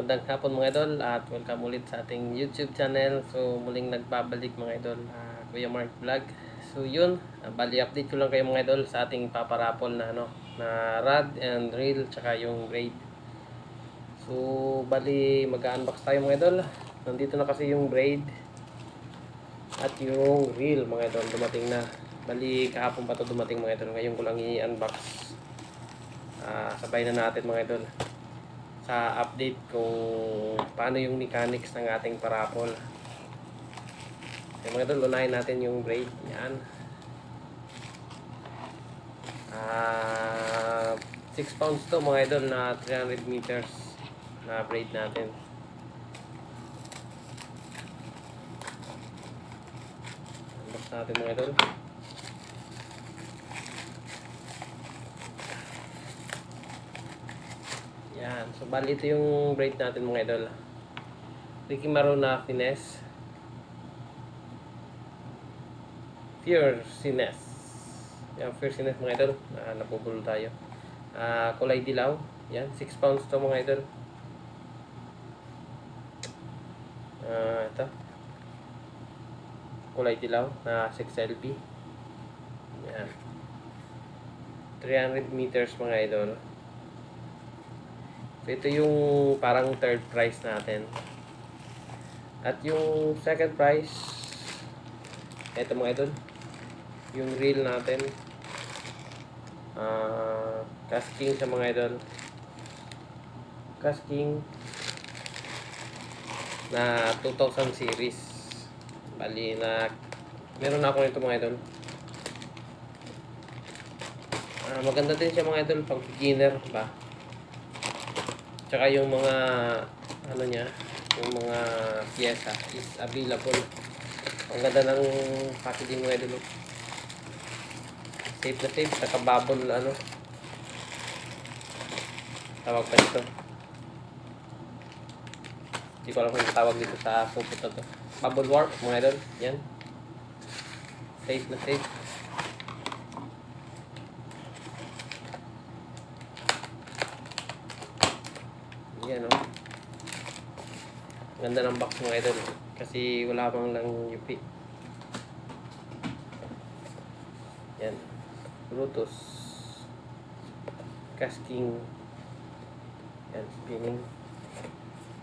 Magandang hapon mga idol at welcome ulit sa ating YouTube channel. So muling nagbabalik mga idol, Kuya Mark Vlog. So yun, bali update ko lang kayo mga idol sa ating paparapol na na rod and reel tsaka yung braid. So bali mag-unbox tayo mga idol. Nandito na kasi yung braid at yung reel mga idol, dumating na. Bali kahapon pa to dumating mga idol. Ngayon ko lang i-unbox. Sabay na natin mga idol sa update kung paano yung mechanics ng ating parapol. So mga idol, unahin natin yung braid. Yan. 6 pounds to mga idol na 300 meters na braid natin. Unbox natin mga idol. Yan. So, bali ito yung braid natin mga idol. Ricky Marona Finesse. Fierceness. Yan, Fierceness mga idol. Napupulo tayo. Kulay dilaw. Yan, 6 pounds to mga idol. Ito. Kulay dilaw na 6LP. Yan. 300 meters mga idol. So, ito yung parang third price natin. At yung second price, ito mga idol, yung reel natin. Casking sa mga idol. Casking na 2000 series. Bali na meron na ako nito mga idol. Maganda din siya mga idol pag beginner ba. Tsaka yung mga ano niya, yung mga pyesa is available. Ang ganda ng packaging mo idol. Safe na safe, saka bubble ano. Tawag pa dito. Hindi ko alam kung tawag dito sa supot na to. Bubble warp mga idol. Yan. Safe na safe. Yan o. Ganda ng box mga idol. Kasi wala pang lang UP. Yan. Brutus. Casking. Yan. Spinning.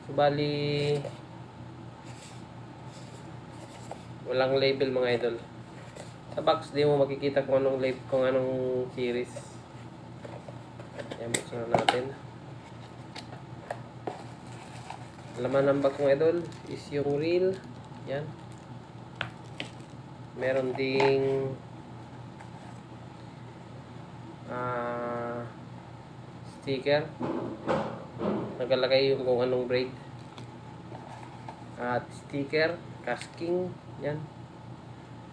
So, bali walang label mga idol. Sa box, di mo makikita kung anong label, kung anong series. Yan. Buksan na natin. Laman ng box mga idol is yung reel. Yan. Meron ding sticker. Nagalagay yung kung anong braid. At sticker, casking. Yan.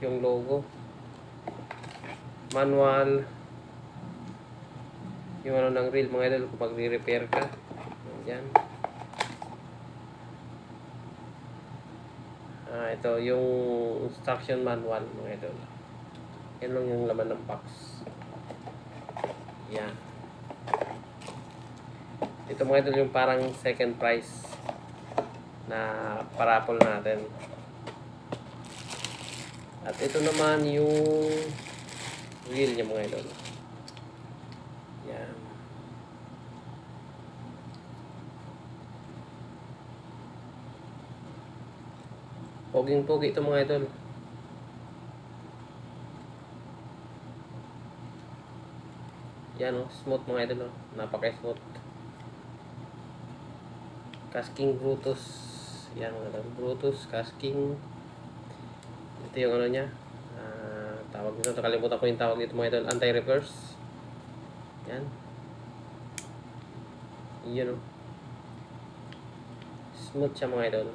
Yung logo. Manual. Yung ano ng reel mga idol kung magre-repair ka. Yan. Ito yung instruction manual mga idol. Yan lang yung laman ng box. Yan. Ito mga idol yung parang second price na parapol natin. At ito naman yung reel niya mga idol. Yan. Poging-pogi ito mga idol. Yan o, smooth mga idol o. Napaka-smooth. Casking Brutus. Yan mga idol. Brutus, casking. Ito yung ano niya. Tawag nito. Nakalimutan ko yung tawag dito mga idol. Anti-reverse. Yan. Yun o. Smooth siya mga idol.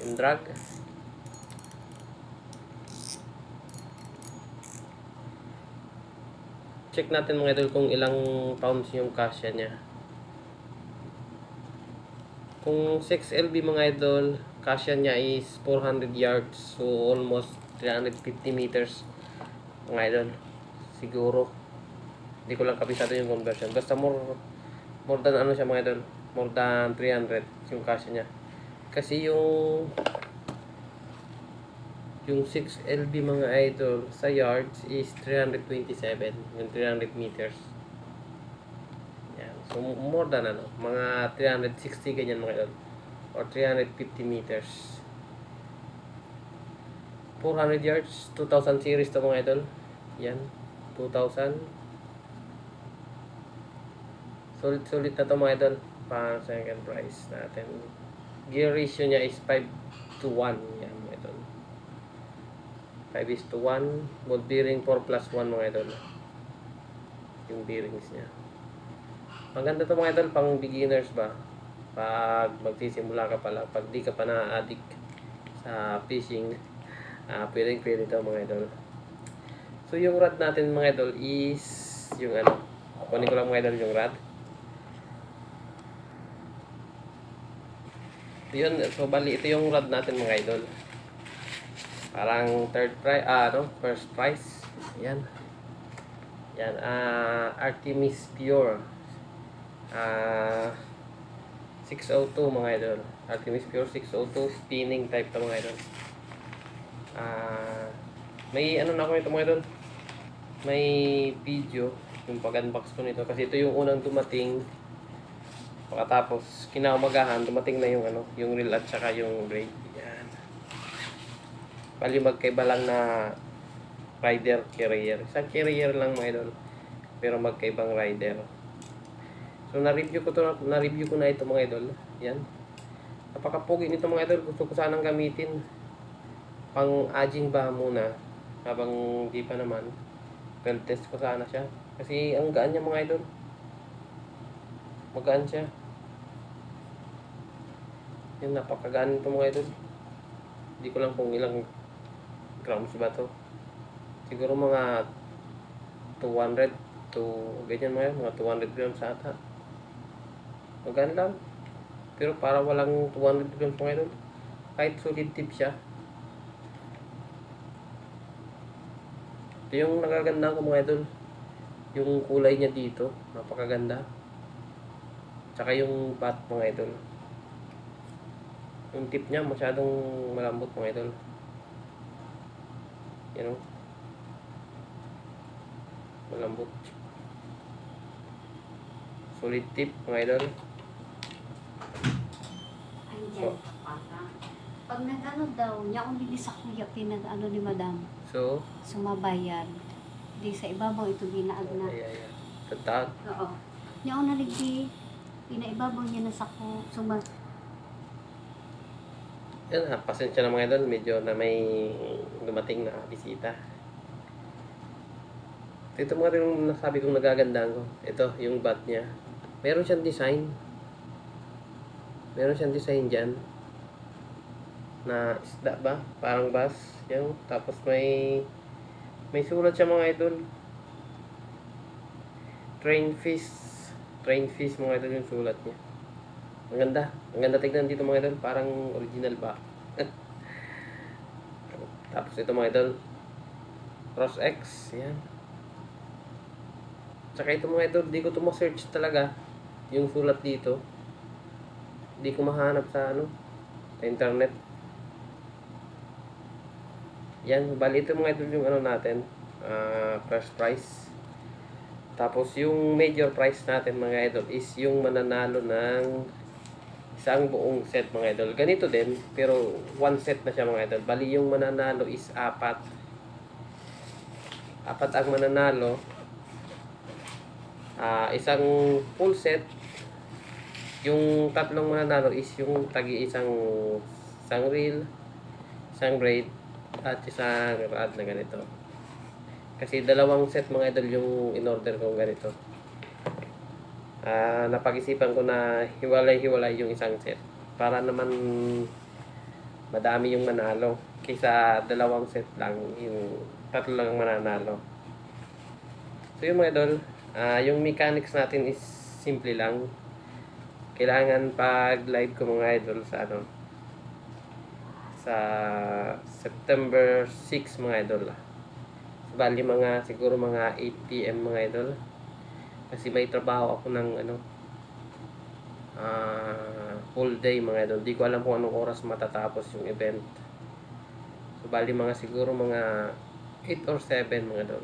Yung drag. Check natin mga idol kung ilang pounds yung kasya niya. Kung 6LB mga idol, kasya niya is 400 yards. So almost 350 meters mga idol. Siguro. Hindi ko lang kabisado yung conversion. Basta more than ano siya mga idol. more than 300 yung kasya niya. Kasi yung 6LB mga idol sa yards is 327, yung 300 meters. Yan. So more than mga 360 ganyan mga idol, or 350 meters. 400 yards, 2000 series to mga idol. Yan, 2000. Sulit na to mga idol. Pang second price natin. Gear ratio niya is 5:1. Yan mga idol. 5:1. Ball bearing 4+1 mga idol. Yung bearings niya. Maganda to mga idol, pang beginners ba? Pag magsisimula ka pala, pag di ka pa na-addict sa fishing, pwede to mga idol. So yung rod natin mga idol is yung kunin ko lang mga idol yung rod. Yun, so bali ito yung rod natin mga idol. Parang first price. Yan. Yan, Artemis Pure. 602 mga idol. Artemis Pure 602 spinning type to mga idol. May na ako ito mga idol. May video yung pag-unbox ko nito kasi ito yung unang dumating. Pagkatapos kinaumagahan dumating na yung reel at saka yung braid. Yan. Bali magkaiba lang na rider carrier. Isang carrier lang mga idol, pero magkaibang rider. So na-review ko na ito mga idol. Yan. Napakapugi nito mga idol. Gusto ko sanang gamitin pang aging ba muna habang di pa naman. Well, test ko sana siya kasi ang gaan niya mga idol. Magaan siya. Yan, napakagaan ito mga idol. Hindi ko lang kung ilang grams ba to. Siguro mga 200 to ganyan mga 200 grams ata. Magaan lang. Pero para walang 200 grams mga idol. Kahit solid tip siya. Ito yung nagaganda ko mga idol. Yung kulay niya dito, napakaganda. Tsaka yung bat mga idol. Yung tip niya masyadong malambot mga idol. Yan o. Malambot. Solid tip mga idol. Andyan ka pala. Pag nag-ano daw, niya akong bili sa kuya, pinag-ano ni madam. So, sumabayan. Di sa ibabaw ito binaag na. ay. Tatag. Oo. Niya akong naligdi. Pinaibabaw niya na sa ko. Yan ha, pasensya na mga idol. Medyo na may dumating na bisita. Ito mga rin yung nasabi kong nagagandaan ko. Ito, yung bat niya. Meron siyang design. Meron siyang design dyan. Na isda ba? Parang bass. Yan. Tapos may sulat siya mga idol. Train fish mga idol yung sulat niya. Ang ganda. Ang ganda tignan dito mga idol. Parang original ba? Tapos ito mga idol. Cross X. Yan. Tsaka ito mga idol. Di ko ito ma-search talaga. Yung sulat dito. Di ko mahanap sa sa internet. Yan. Bali ito mga idol yung natin. First price. Tapos yung major prize natin mga idol is yung mananalo ng isang buong set mga idol. Ganito din pero one set na siya mga idol. Bali yung mananalo is 4. 4 ang mananalo. Isang full set. Yung tatlong mananalo is yung isang reel, isang braid at isang rod na ganito. Kasi dalawang set mga idol yung in-order ko ganito. Napag-isipan ko na hiwalay-hiwalay yung isang set. Para naman madami yung manalo. Kaysa dalawang set lang, yung tatlo lang mananalo. So yung mga idol, yung mechanics natin is simple lang. Kailangan pag live ko mga idol sa sa September 6 mga idol. Bali siguro mga 8 PM mga idol. Kasi may trabaho ako ng Full day mga idol. Di ko alam kung anong oras matatapos yung event. So bali mga siguro mga 8 or 7 mga idol.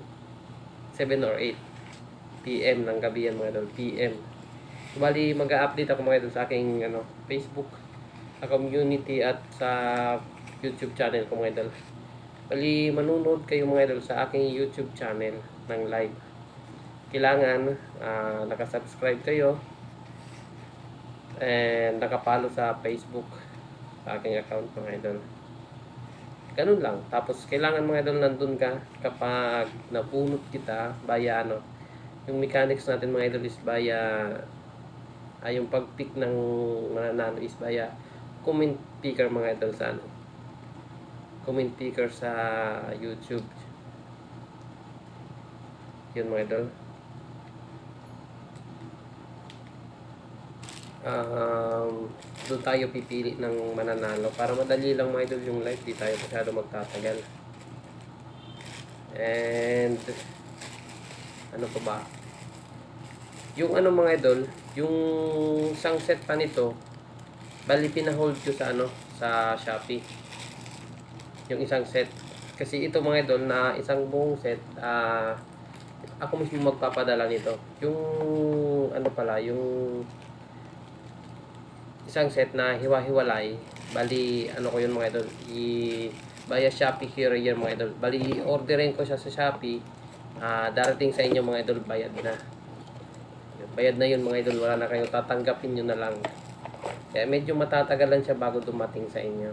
7 or 8 PM ng gabi yan mga idol. PM. So bali mag-a-update ako mga idol sa aking Facebook, sa community at sa YouTube channel ko mga idol. Bali manunod kayo mga idol sa aking YouTube channel ng live. Kailangan nakasubscribe kayo and nakapalo sa Facebook sa aking account mga idol. Ganun lang. Tapos kailangan mga idol nandun ka kapag napunot kita via yung mechanics natin mga idol is via yung pag-pick ng mananalo is via comment picker mga idol sa comment picker sa YouTube. Yun mga idol. Doon tayo pipili ng mananalo para madali lang mga idol yung live, di tayo masyado magtatagal. And ano pa ba, yung mga idol, yung isang set pa nito bali pinahold ko sa sa Shopee, yung isang set kasi ito mga idol na isang buong set, ako mismo magpapadala nito. Yung pala, yung isang set na hiwa-hiwalay, bali ko yun mga idol, via Shopee Courier mga idol. Bali orderin ko siya sa Shopee, darating sa inyo mga idol, bayad na yun mga idol, wala na kayo, tatanggapin nyo na lang. Kaya medyo matatagalan siya bago dumating sa inyo.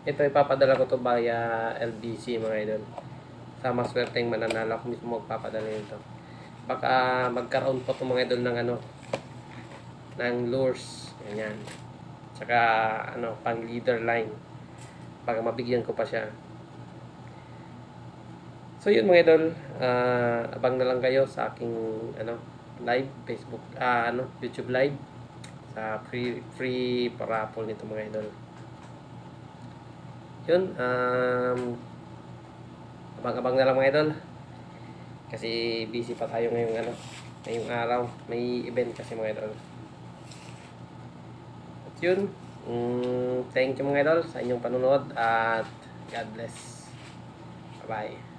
Ito ipapadala ko to via LBC mga idol. Sa maswerteng mananalo ako mismo magpapadala nito. Baka magkaroon pa to mga idol ng ng lures, ganyan. Tsaka pang leader line, baka mabigyan ko pa siya. So yun mga idol, abang na lang kayo sa aking live Facebook, YouTube live sa free parapol nito mga idol. Yun, abang-abang na lang mga idol kasi busy pa tayo ngayong araw, may event kasi mga idol. At yun, thank you mga idol sa inyong panunood at God bless. Bye bye.